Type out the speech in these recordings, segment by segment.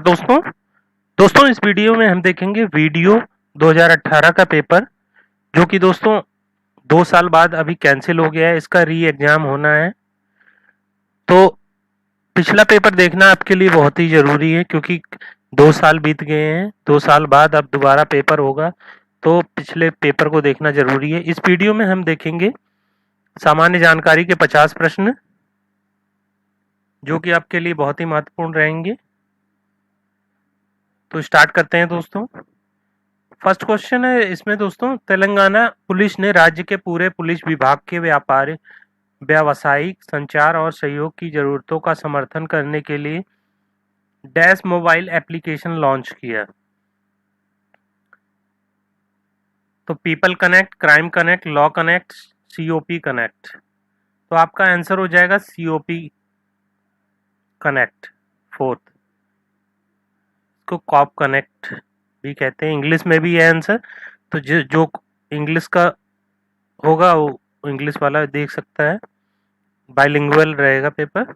दोस्तों दोस्तों इस वीडियो में हम देखेंगे वीडियो 2018 का पेपर, जो कि दोस्तों 2 साल बाद अभी कैंसिल हो गया है। इसका री एग्जाम होना है, तो पिछला पेपर देखना आपके लिए बहुत ही ज़रूरी है, क्योंकि 2 साल बीत गए हैं। 2 साल बाद अब दोबारा पेपर होगा, तो पिछले पेपर को देखना ज़रूरी है। इस वीडियो में हम देखेंगे सामान्य जानकारी के 50 प्रश्न, जो कि आपके लिए बहुत ही महत्वपूर्ण रहेंगे। तो स्टार्ट करते हैं दोस्तों। फर्स्ट क्वेश्चन है इसमें दोस्तों, तेलंगाना पुलिस ने राज्य के पूरे पुलिस विभाग के व्यावसायिक संचार और सहयोग की जरूरतों का समर्थन करने के लिए डैश मोबाइल एप्लीकेशन लॉन्च किया। तो people connect, crime connect, law connect, COP connect. तो आपका आंसर हो जाएगा सीओपी कनेक्ट, फोर्थ। इसको कॉप कनेक्ट भी कहते हैं, इंग्लिश में भी है आंसर। तो जो इंग्लिश का होगा वो इंग्लिश वाला देख सकता है, बाइलिंगुअल रहेगा पेपर।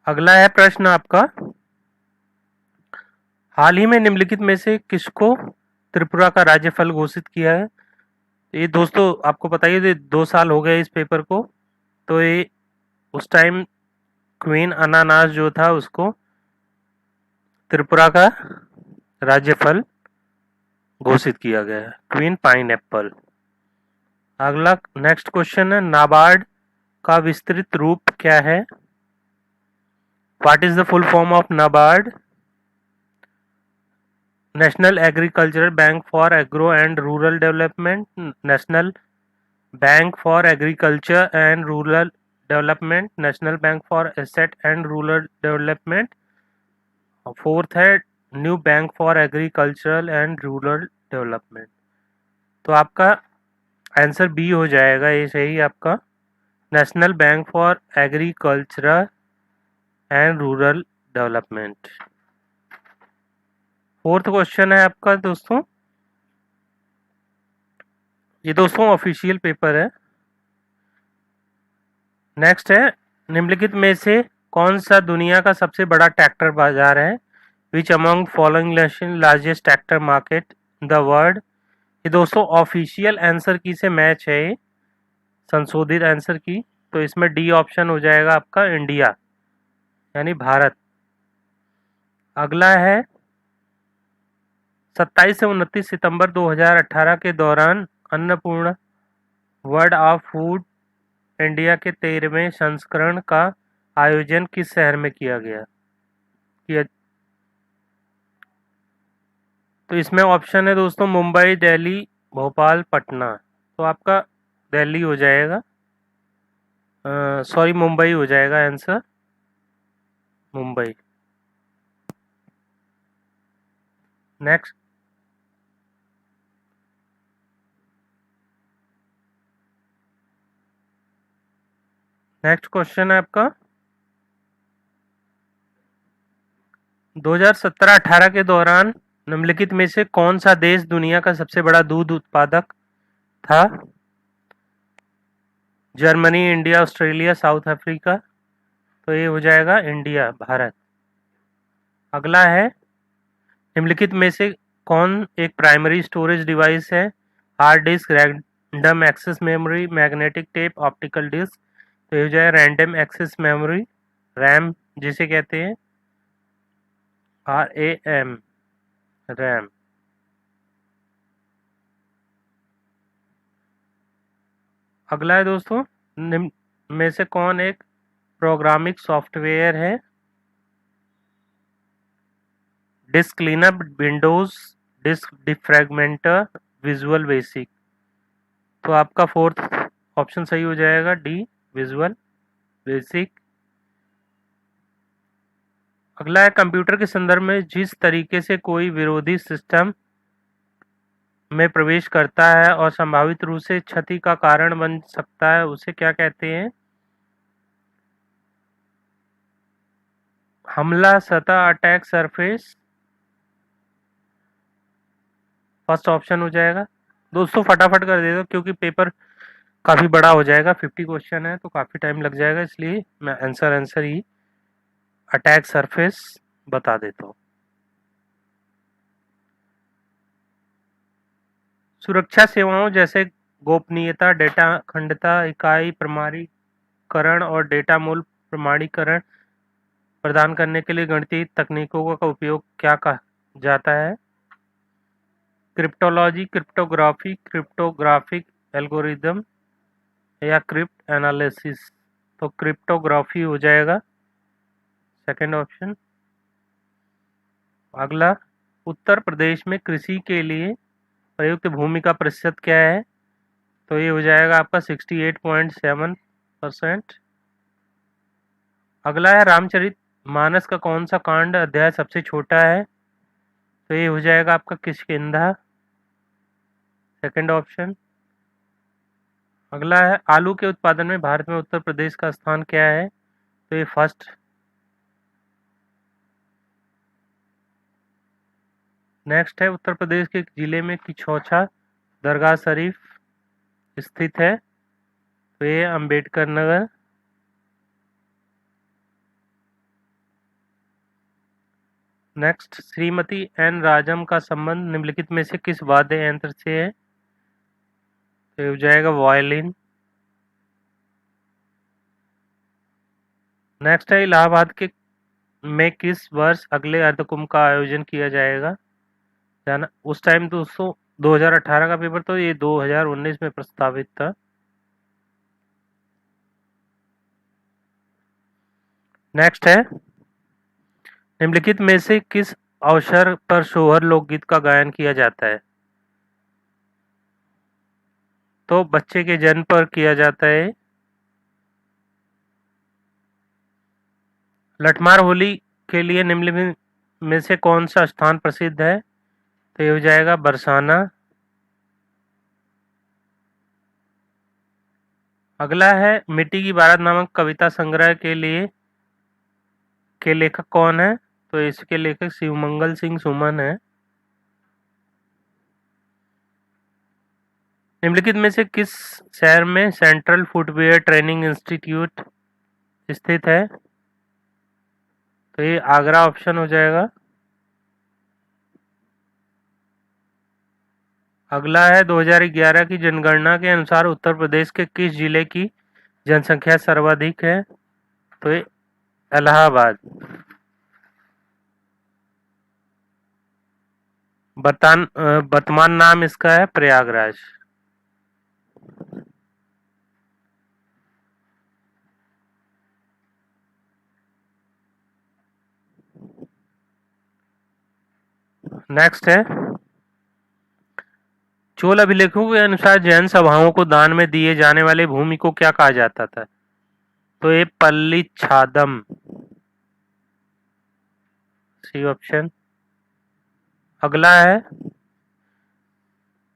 अगला है प्रश्न आपका, हाल ही में निम्नलिखित में से किसको त्रिपुरा का राज्यपाल घोषित किया है। ये दोस्तों आपको पता ही है, 2 साल हो गए इस पेपर को। तो ये उस टाइम क्वीन अनानास जो था उसको त्रिपुरा का राज्यपाल घोषित किया गया है, क्वीन पाइनएप्पल। अगला नेक्स्ट क्वेश्चन है, नाबार्ड का विस्तृत रूप क्या है। What is the full form of NABARD. National agricultural bank for agro and rural development, national bank for agriculture and rural development, national bank for asset and rural development. Fourth है new bank for agricultural and rural development. तो आपका answer B हो जाएगा, ये सही आपका, national bank for agricultural and rural development. Fourth question है आपका दोस्तों, ये दोस्तों ऑफिशियल पेपर है। नेक्स्ट है, निम्नलिखित में से कौन सा दुनिया का सबसे बड़ा ट्रैक्टर बाजार है। Which among following largest tractor market in the world. ये दोस्तों ऑफिशियल आंसर की से मैच है, ये संशोधित आंसर की। तो इसमें डी ऑप्शन हो जाएगा आपका, इंडिया यानी भारत। अगला है, 27 से 29 सितंबर 2018 के दौरान Annapurna world of food India के 13वें संस्करण का आयोजन किस शहर में किया गया। तो इसमें ऑप्शन है दोस्तों, मुंबई, दिल्ली, भोपाल, पटना। तो आपका दिल्ली हो जाएगा, सॉरी मुंबई हो जाएगा आंसर, मुंबई। नेक्स्ट क्वेश्चन है आपका, 2017-18 के दौरान निम्नलिखित में से कौन सा देश दुनिया का सबसे बड़ा दूध उत्पादक था। Germany, India, Australia, south Africa. तो ये हो जाएगा इंडिया, भारत। अगला है, निम्नलिखित में से कौन एक प्राइमरी स्टोरेज डिवाइस है। Hard disk, random access memory, magnetic tape, optical disk. तो ये हो जाएगा रैंडम एक्सेस मेमोरी, रैम जिसे कहते हैं, RAM, रैम। अगला है दोस्तों, निम्न में से कौन एक प्रोग्रामिंग सॉफ्टवेयर है। Disk cleanup, Windows, disk defragmenter, visual basic. तो आपका फोर्थ ऑप्शन सही हो जाएगा, डी, विजुअल बेसिक। अगला है, कंप्यूटर के संदर्भ में जिस तरीके से कोई विरोधी सिस्टम में प्रवेश करता है और संभावित रूप से क्षति का कारण बन सकता है, उसे क्या कहते हैं। हमला, सतह, अटैक सरफेस। फर्स्ट ऑप्शन हो जाएगा दोस्तों, फटाफट कर दे दो क्योंकि पेपर काफ़ी बड़ा हो जाएगा, 50 क्वेश्चन है तो काफ़ी टाइम लग जाएगा, इसलिए मैं आंसर ही अटैक सरफेस बता देता हूँ। सुरक्षा सेवाओं जैसे गोपनीयता, डेटा अखंडता, इकाई प्रमाणीकरण और डेटा मूल प्रमाणीकरण प्रदान करने के लिए गणितीय तकनीकों का उपयोग क्या कहा जाता है? क्रिप्टोलॉजी, क्रिप्टोग्राफी, क्रिप्टोग्राफिक एल्गोरिदम या क्रिप्ट एनालिसिस। तो क्रिप्टोग्राफी हो जाएगा सेकंड ऑप्शन। अगला, उत्तर प्रदेश में कृषि के लिए प्रयुक्त भूमि का प्रतिशत क्या है? तो ये हो जाएगा आपका 68.7%। अगला है, रामचरित मानस का कौन सा कांड अध्याय सबसे छोटा है? तो ये हो जाएगा आपका किष्किंधा, सेकंड ऑप्शन। अगला है, आलू के उत्पादन में भारत में उत्तर प्रदेश का स्थान क्या है? तो ये फर्स्ट। नेक्स्ट है, उत्तर प्रदेश के जिले में किछौछा दरगाह शरीफ स्थित है? तो ये अंबेडकर नगर। नेक्स्ट, श्रीमती एन राजम का संबंध निम्नलिखित में से किस वाद्य यंत्र से है? तो ये हो जाएगा वायलिन। नेक्स्ट है, इलाहाबाद के में किस वर्ष अगले अर्धकुंभ का आयोजन किया जाएगा? जाना उस टाइम दोस्तों 2018 का पेपर, तो ये 2019 में प्रस्तावित था। नेक्स्ट है, निम्नलिखित में से किस अवसर पर सोहर लोकगीत का गायन किया जाता है? तो बच्चे के जन्म पर किया जाता है। लठमार होली के लिए निम्नलिखित में से कौन सा स्थान प्रसिद्ध है? तो ये हो जाएगा बरसाना। अगला है, मिट्टी की बारात नामक कविता संग्रह के लेखक कौन है? तो इसके लेखक शिवमंगल सिंह सुमन है। निम्नलिखित में से किस शहर में सेंट्रल फुटवियर ट्रेनिंग इंस्टीट्यूट स्थित है? तो ये आगरा ऑप्शन हो जाएगा। अगला है, 2011 की जनगणना के अनुसार उत्तर प्रदेश के किस जिले की जनसंख्या सर्वाधिक है? तो ये इलाहाबाद। वर्तमान नाम इसका है प्रयागराज। नेक्स्ट है, चोल अभिलेखों के अनुसार जैन सभाओं को दान में दिए जाने वाले भूमि को क्या कहा जाता था? तो ये पल्लीच्छादम, सी ऑप्शन। अगला है,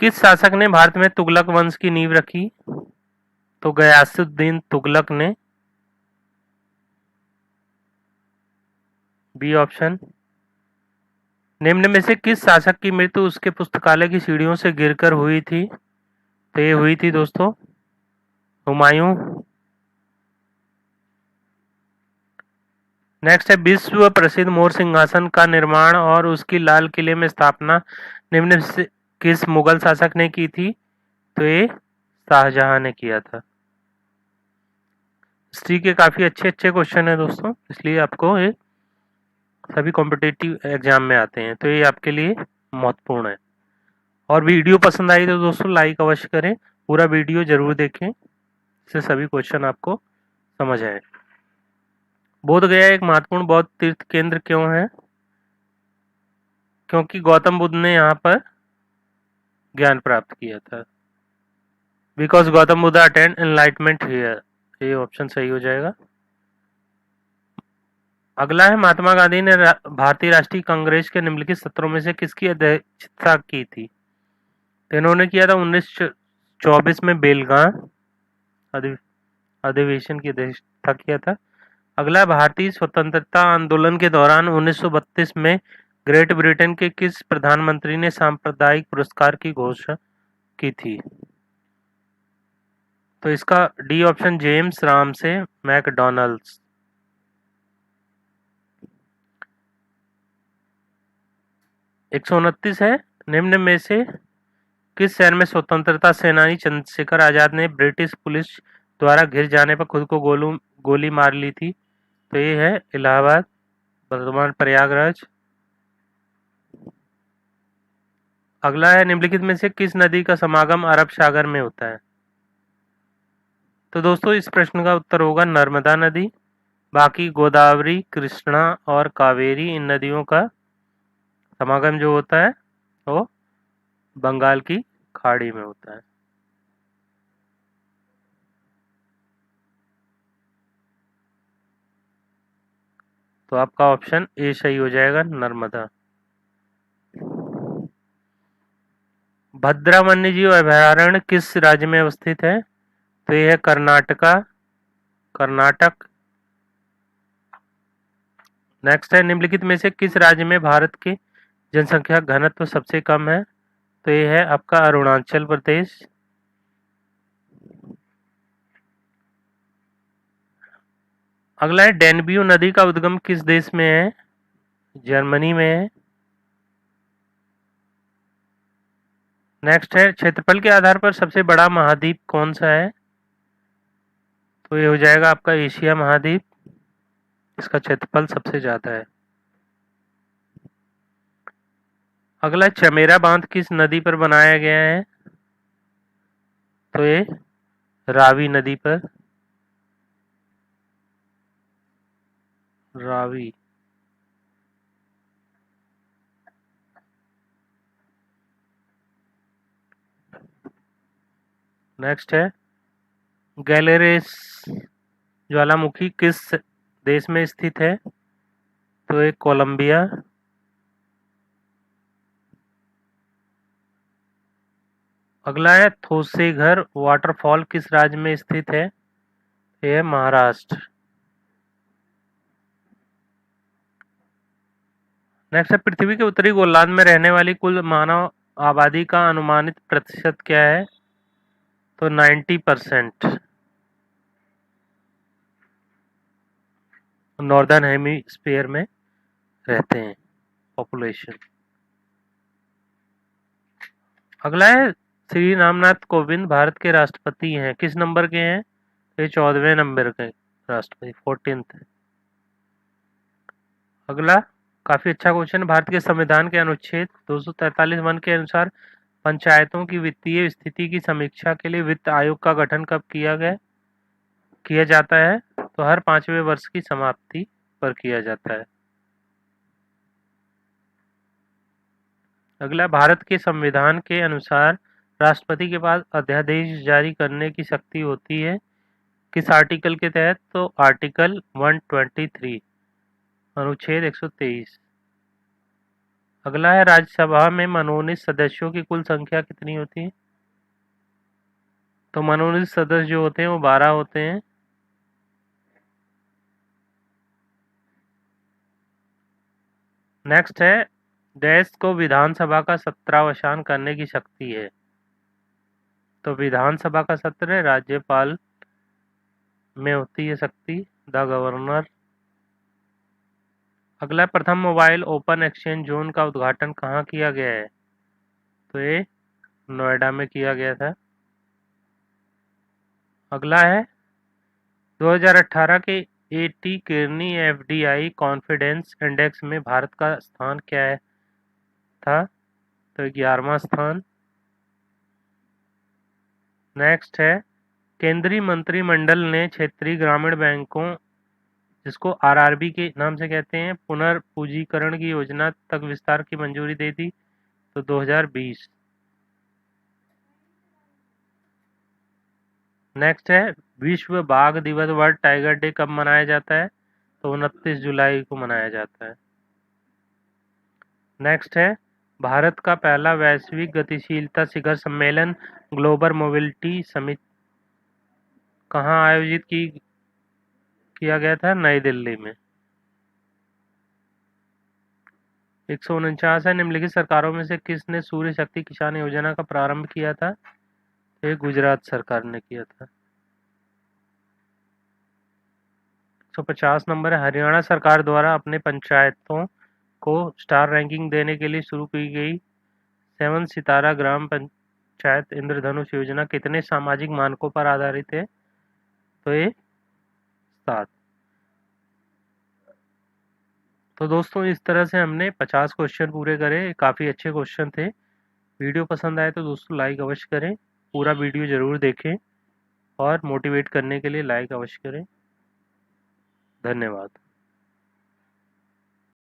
किस शासक ने भारत में तुगलक वंश की नींव रखी? तो गयासुद्दीन तुगलक ने, बी ऑप्शन। निम्न में से किस शासक की मृत्यु उसके पुस्तकालय की सीढ़ियों से गिरकर हुई थी? तो ये हुई थी दोस्तों हुमायूं। नेक्स्ट है, विश्व प्रसिद्ध मोर सिंहासन का निर्माण और उसकी लाल किले में स्थापना निम्न से किस मुगल शासक ने की थी? तो ये शाहजहां ने किया था। हिस्ट्री के काफी अच्छे अच्छे क्वेश्चन है दोस्तों, इसलिए आपको ये सभी कॉम्पिटिटिव एग्जाम में आते हैं, तो ये आपके लिए महत्वपूर्ण है। और वीडियो पसंद आई तो दोस्तों लाइक अवश्य करें, पूरा वीडियो जरूर देखें, इससे सभी क्वेश्चन आपको समझ आए। बोध गया एक महत्वपूर्ण बौद्ध तीर्थ केंद्र क्यों है? क्योंकि गौतम बुद्ध ने यहाँ पर ज्ञान प्राप्त किया था। Because Gautam Buddha attend enlightenment here, ये ऑप्शन सही हो जाएगा। अगला है, महात्मा गांधी ने भारतीय राष्ट्रीय कांग्रेस के निम्नलिखित सत्रों में से किसकी अध्यक्षता की थी? तो इन्होंने किया था 1924 में बेलगाम अधिवेशन की अध्यक्षता किया था। अगला, भारतीय स्वतंत्रता आंदोलन के दौरान 1932 में ग्रेट ब्रिटेन के किस प्रधानमंत्री ने सांप्रदायिक पुरस्कार की घोषणा की थी? तो इसका D option, James Ramsay McDonald's. 129 है, निम्न में से किस शहर में स्वतंत्रता सेनानी चंद्रशेखर आजाद ने ब्रिटिश पुलिस द्वारा घिर जाने पर खुद को गोली मार ली थी? तो ये है इलाहाबाद, वर्तमान प्रयागराज। अगला है, निम्नलिखित में से किस नदी का समागम अरब सागर में होता है? तो दोस्तों इस प्रश्न का उत्तर होगा नर्मदा नदी। बाकी गोदावरी, कृष्णा और कावेरी, इन नदियों का समागम जो होता है वो बंगाल की खाड़ी में होता है। तो आपका ऑप्शन ए सही हो जाएगा, नर्मदा। भद्रा वन्यजीव अभयारण्य किस राज्य में अवस्थित है? तो ये है कर्नाटक। नेक्स्ट है, निम्नलिखित में से किस राज्य में भारत के जनसंख्या घनत्व सबसे कम है? तो ये है आपका अरुणाचल प्रदेश। अगला है, डेनब्यू नदी का उद्गम किस देश में है? जर्मनी में है। नेक्स्ट है, क्षेत्रफल के आधार पर सबसे बड़ा महाद्वीप कौन सा है? तो ये हो जाएगा आपका एशिया महाद्वीप, इसका क्षेत्रफल सबसे ज्यादा है। अगला, चमेरा बांध किस नदी पर बनाया गया है? तो ये रावी नदी पर, रावी। नेक्स्ट है, गैलेरेस ज्वालामुखी किस देश में स्थित है? तो ये कोलंबिया। अगला है, थोसेघर वाटरफॉल किस राज्य में स्थित है? ये है महाराष्ट्र। नेक्स्ट है, पृथ्वी के उत्तरी गोलार्ध में रहने वाली कुल मानव आबादी का अनुमानित प्रतिशत क्या है? तो 90% नॉर्दर्न हेमिस्फीयर में रहते हैं पॉपुलेशन। अगला है, श्री रामनाथ कोविंद भारत के राष्ट्रपति हैं, किस नंबर के हैं? ये 14वें नंबर के राष्ट्रपति, 14th। अगला काफी अच्छा क्वेश्चन, भारत के संविधान के अनुच्छेद 243(1) के अनुसार पंचायतों की वित्तीय स्थिति की समीक्षा के लिए वित्त आयोग का गठन कब किया जाता है? तो हर 5वें वर्ष की समाप्ति पर किया जाता है। अगला, भारत के संविधान के अनुसार राष्ट्रपति के पास अध्यादेश जारी करने की शक्ति होती है, किस आर्टिकल के तहत? तो आर्टिकल 123, अनुच्छेद 123। अगला है, राज्यसभा में मनोनीत सदस्यों की कुल संख्या कितनी होती है? तो मनोनीत सदस्य जो होते हैं वो 12 होते हैं। नेक्स्ट है, देश को विधानसभा का सत्रावसान करने की शक्ति है? तो विधानसभा का सत्र राज्यपाल में होती है शक्ति, द गवर्नर। अगला, प्रथम मोबाइल ओपन एक्सचेंज जोन का उद्घाटन कहाँ किया गया है? तो ये नोएडा में किया गया था। अगला है, 2018 के एटी केरनी एफडीआई कॉन्फिडेंस इंडेक्स में भारत का स्थान क्या है था? तो 11वां स्थान। नेक्स्ट है, केंद्रीय मंत्रिमंडल ने क्षेत्रीय ग्रामीण बैंकों, जिसको आरआरबी के नाम से कहते हैं, पुनर्पूंजीकरण की योजना तक विस्तार की मंजूरी दे दी। तो 2020। नेक्स्ट है, विश्व बाघ दिवस, वर्ल्ड टाइगर डे कब मनाया जाता है? तो 29 जुलाई को मनाया जाता है। नेक्स्ट है, भारत का पहला वैश्विक गतिशीलता शिखर सम्मेलन ग्लोबल मोबिलिटी समिट कहाँ आयोजित किया गया था? नई दिल्ली में। 149 है, निम्नलिखित सरकारों में से किसने सूर्य शक्ति किसान योजना का प्रारंभ किया था? ये गुजरात सरकार ने किया था। 150 नंबर है, हरियाणा सरकार द्वारा अपने पंचायतों को स्टार रैंकिंग देने के लिए शुरू की गई 7 सितारा ग्राम पंचायत इंद्रधनुष योजना कितने सामाजिक मानकों पर आधारित है? तो ये 7। तो दोस्तों इस तरह से हमने 50 क्वेश्चन पूरे करे। काफ़ी अच्छे क्वेश्चन थे। वीडियो पसंद आए तो दोस्तों लाइक अवश्य करें, पूरा वीडियो ज़रूर देखें और मोटिवेट करने के लिए लाइक अवश्य करें। धन्यवाद।